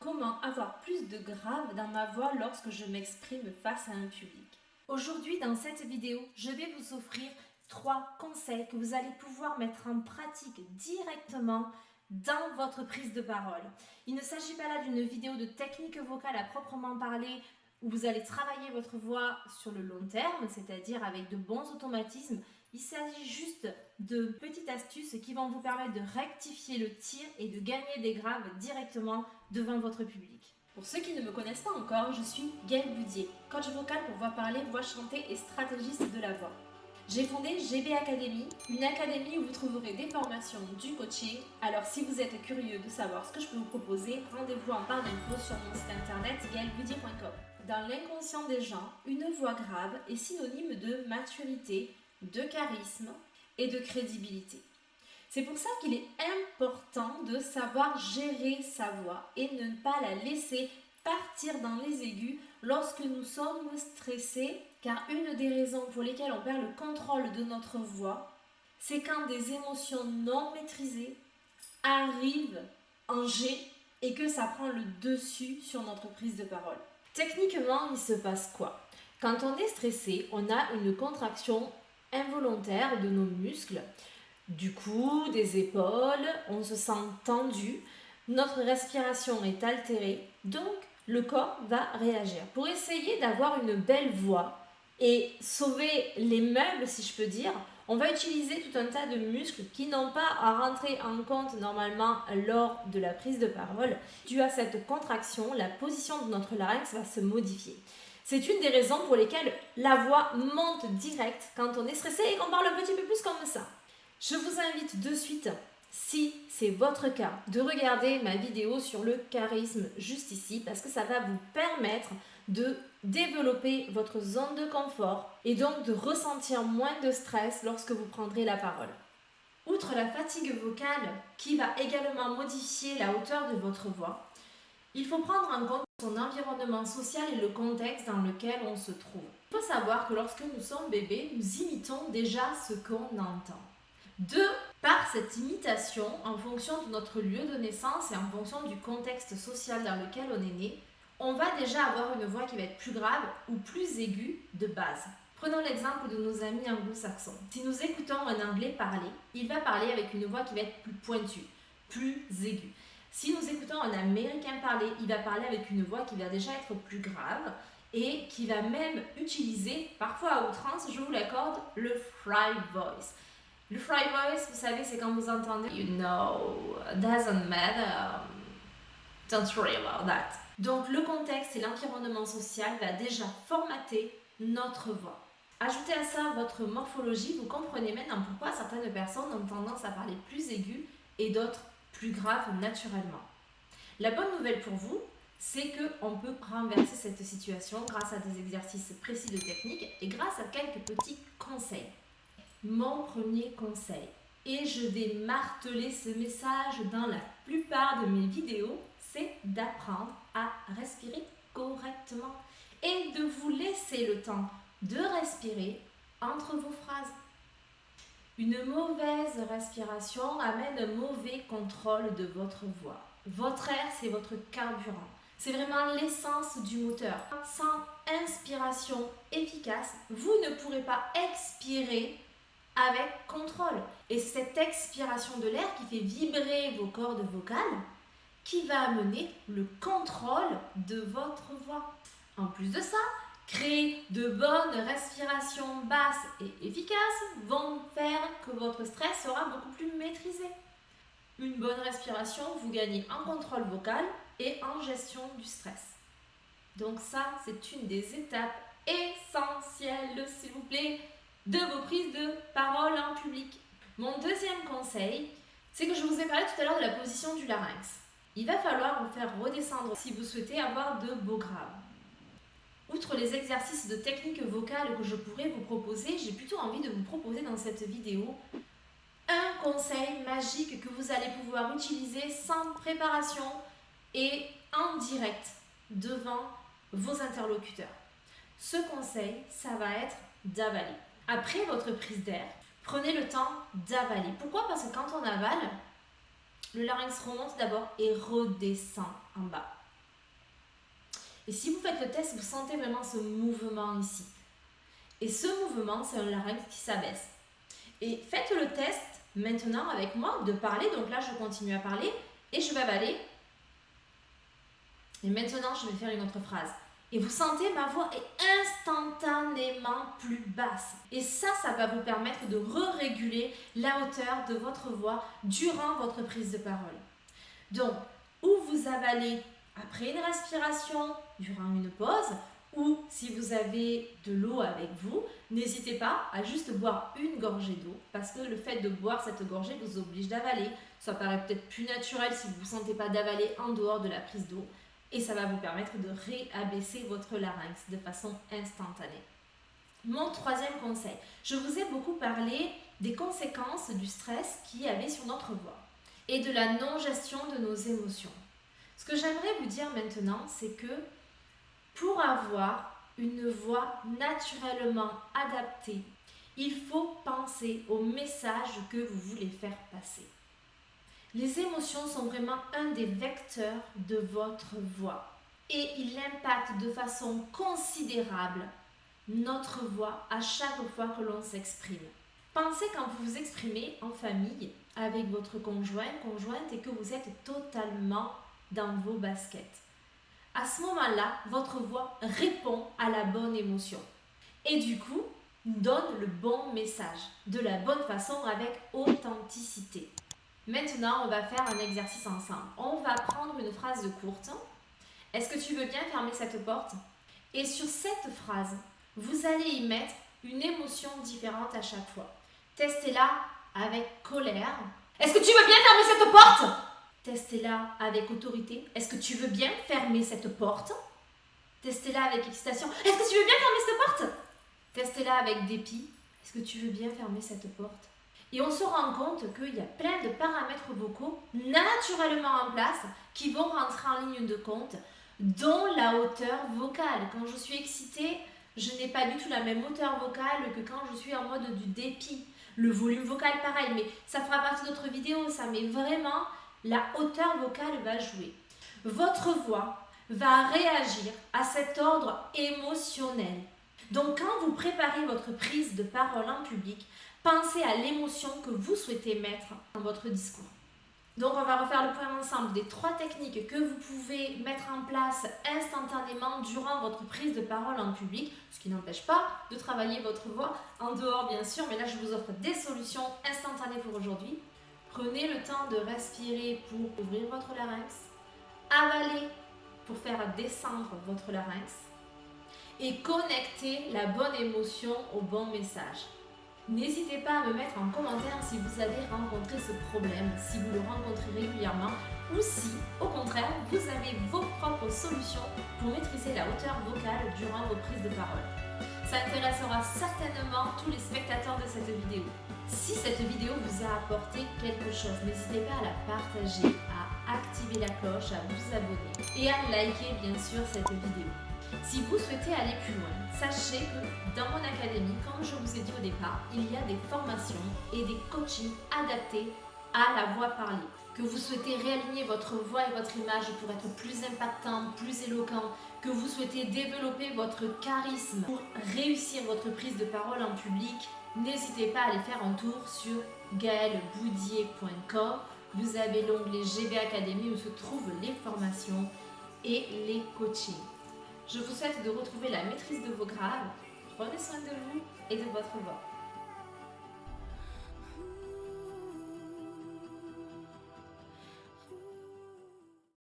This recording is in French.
Comment avoir plus de grave dans ma voix lorsque je m'exprime face à un public? Aujourd'hui, dans cette vidéo, je vais vous offrir 3 conseils que vous allez pouvoir mettre en pratique directement dans votre prise de parole. Il ne s'agit pas là d'une vidéo de technique vocale à proprement parler où vous allez travailler votre voix sur le long terme, c'est-à-dire avec de bons automatismes. Il s'agit juste de petites astuces qui vont vous permettre de rectifier le tir et de gagner des graves directement devant votre public. Pour ceux qui ne me connaissent pas encore, je suis Gaëlle Budier, coach vocal pour voix parlée, voix chantée et stratégiste de la voix. J'ai fondé GB Academy, une académie où vous trouverez des formations, du coaching. Alors si vous êtes curieux de savoir ce que je peux vous proposer, rendez-vous en barre d'infos sur mon site internet gaellebudier.com. Dans l'inconscient des gens, une voix grave est synonyme de maturité, de charisme et de crédibilité. C'est pour ça qu'il est important de savoir gérer sa voix et ne pas la laisser partir dans les aigus lorsque nous sommes stressés, car une des raisons pour lesquelles on perd le contrôle de notre voix, c'est quand des émotions non maîtrisées arrivent en jet et que ça prend le dessus sur notre prise de parole. Techniquement, il se passe quoi? Quand on est stressé, on a une contraction involontaire de nos muscles, du cou, des épaules, on se sent tendu, notre respiration est altérée, donc le corps va réagir. Pour essayer d'avoir une belle voix et sauver les meubles, si je peux dire, on va utiliser tout un tas de muscles qui n'ont pas à rentrer en compte normalement lors de la prise de parole. Dû à cette contraction, la position de notre larynx va se modifier. C'est une des raisons pour lesquelles la voix monte direct quand on est stressé et qu'on parle un petit peu plus comme ça. Je vous invite de suite, si c'est votre cas, de regarder ma vidéo sur le charisme juste ici parce que ça va vous permettre de développer votre zone de confort et donc de ressentir moins de stress lorsque vous prendrez la parole. Outre la fatigue vocale qui va également modifier la hauteur de votre voix, il faut prendre en compte son environnement social et le contexte dans lequel on se trouve. Il faut savoir que lorsque nous sommes bébés, nous imitons déjà ce qu'on entend. Par cette imitation, en fonction de notre lieu de naissance et en fonction du contexte social dans lequel on est né, on va déjà avoir une voix qui va être plus grave ou plus aiguë de base. Prenons l'exemple de nos amis anglo-saxons. Si nous écoutons un anglais parler, il va parler avec une voix qui va être plus pointue, plus aiguë. Si nous écoutons un américain parler, il va parler avec une voix qui va déjà être plus grave et qui va même utiliser, parfois à outrance, je vous l'accorde, le fry voice. Le fry voice, vous savez, c'est quand vous entendez You know, doesn't matter, don't worry about that. Donc le contexte et l'environnement social va déjà formater notre voix. Ajoutez à ça votre morphologie, vous comprenez maintenant pourquoi certaines personnes ont tendance à parler plus aigu et d'autres plus graves naturellement. La bonne nouvelle pour vous, c'est qu'on peut renverser cette situation grâce à des exercices précis de technique et grâce à quelques petits conseils. Mon premier conseil, et je vais marteler ce message dans la plupart de mes vidéos, c'est d'apprendre à respirer correctement et de vous laisser le temps de respirer entre vos phrases. Une mauvaise respiration amène un mauvais contrôle de votre voix. Votre air, c'est votre carburant. C'est vraiment l'essence du moteur. Sans inspiration efficace, vous ne pourrez pas expirer avec contrôle. Et c'est cette expiration de l'air qui fait vibrer vos cordes vocales qui va amener le contrôle de votre voix. En plus de ça, créer de bonnes respirations basses et efficaces vont faire que votre stress sera beaucoup plus maîtrisé. Une bonne respiration, vous gagnez en contrôle vocal et en gestion du stress. Donc ça, c'est une des étapes essentielles, s'il vous plaît, de vos prises de parole en public. Mon deuxième conseil, c'est que je vous ai parlé tout à l'heure de la position du larynx. Il va falloir vous faire redescendre si vous souhaitez avoir de beaux graves. Outre les exercices de technique vocale que je pourrais vous proposer, j'ai plutôt envie de vous proposer dans cette vidéo un conseil magique que vous allez pouvoir utiliser sans préparation et en direct devant vos interlocuteurs. Ce conseil, ça va être d'avaler. Après votre prise d'air, prenez le temps d'avaler. Pourquoi? Parce que quand on avale, le larynx remonte d'abord et redescend en bas. Et si vous faites le test, vous sentez vraiment ce mouvement ici. Et ce mouvement, c'est un larynx qui s'abaisse. Et faites le test maintenant avec moi de parler. Donc là, je continue à parler et je vais avaler. Et maintenant, je vais faire une autre phrase. Et vous sentez, ma voix est instantanément plus basse. Et ça va vous permettre de réguler la hauteur de votre voix durant votre prise de parole. Donc, ou vous avalez après une respiration, durant une pause, ou si vous avez de l'eau avec vous, n'hésitez pas à juste boire une gorgée d'eau, parce que le fait de boire cette gorgée vous oblige d'avaler. Ça paraît peut-être plus naturel si vous ne vous sentez pas d'avaler en dehors de la prise d'eau. Et ça va vous permettre de réabaisser votre larynx de façon instantanée. Mon troisième conseil, je vous ai beaucoup parlé des conséquences du stress qu'il y avait sur notre voix et de la non-gestion de nos émotions. Ce que j'aimerais vous dire maintenant, c'est que pour avoir une voix naturellement adaptée, il faut penser au message que vous voulez faire passer. Les émotions sont vraiment un des vecteurs de votre voix et il impacte de façon considérable notre voix à chaque fois que l'on s'exprime. Pensez quand vous vous exprimez en famille avec votre conjointe et que vous êtes totalement dans vos baskets. À ce moment-là, votre voix répond à la bonne émotion et du coup donne le bon message de la bonne façon avec authenticité. Maintenant, on va faire un exercice ensemble. On va prendre une phrase courte. Est-ce que tu veux bien fermer cette porte? Et sur cette phrase, vous allez y mettre une émotion différente à chaque fois. Testez-la avec colère. Est-ce que tu veux bien fermer cette porte? Testez-la avec autorité. Est-ce que tu veux bien fermer cette porte? Testez-la avec excitation. Est-ce que tu veux bien fermer cette porte? Testez-la avec dépit. Est-ce que tu veux bien fermer cette porte? Et on se rend compte qu'il y a plein de paramètres vocaux naturellement en place qui vont rentrer en ligne de compte, dont la hauteur vocale. Quand je suis excitée, je n'ai pas du tout la même hauteur vocale que quand je suis en mode du dépit. Le volume vocal, pareil, mais ça fera partie d'autres vidéos, ça. Mais vraiment, la hauteur vocale va jouer. Votre voix va réagir à cet ordre émotionnel. Donc, quand vous préparez votre prise de parole en public, pensez à l'émotion que vous souhaitez mettre dans votre discours. Donc, on va refaire le point ensemble des 3 techniques que vous pouvez mettre en place instantanément durant votre prise de parole en public, ce qui n'empêche pas de travailler votre voix en dehors, bien sûr, mais là, je vous offre des solutions instantanées pour aujourd'hui. Prenez le temps de respirer pour ouvrir votre larynx, avaler pour faire descendre votre larynx et connecter la bonne émotion au bon message. N'hésitez pas à me mettre en commentaire si vous avez rencontré ce problème, si vous le rencontrez régulièrement ou si, au contraire, vous avez vos propres solutions pour maîtriser la hauteur vocale durant vos prises de parole. Ça intéressera certainement tous les spectateurs de cette vidéo. Si cette vidéo vous a apporté quelque chose, n'hésitez pas à la partager, à activer la cloche, à vous abonner et à liker bien sûr cette vidéo. Si vous souhaitez aller plus loin, sachez que dans mon académie, comme je vous ai dit au départ, il y a des formations et des coachings adaptés à la voix parlée. Que vous souhaitez réaligner votre voix et votre image pour être plus impactant, plus éloquent, que vous souhaitez développer votre charisme pour réussir votre prise de parole en public, n'hésitez pas à aller faire un tour sur gaelboudier.com. Vous avez l'onglet GB Academy où se trouvent les formations et les coachings. Je vous souhaite de retrouver la maîtrise de vos graves. Prenez soin de vous et de votre voix.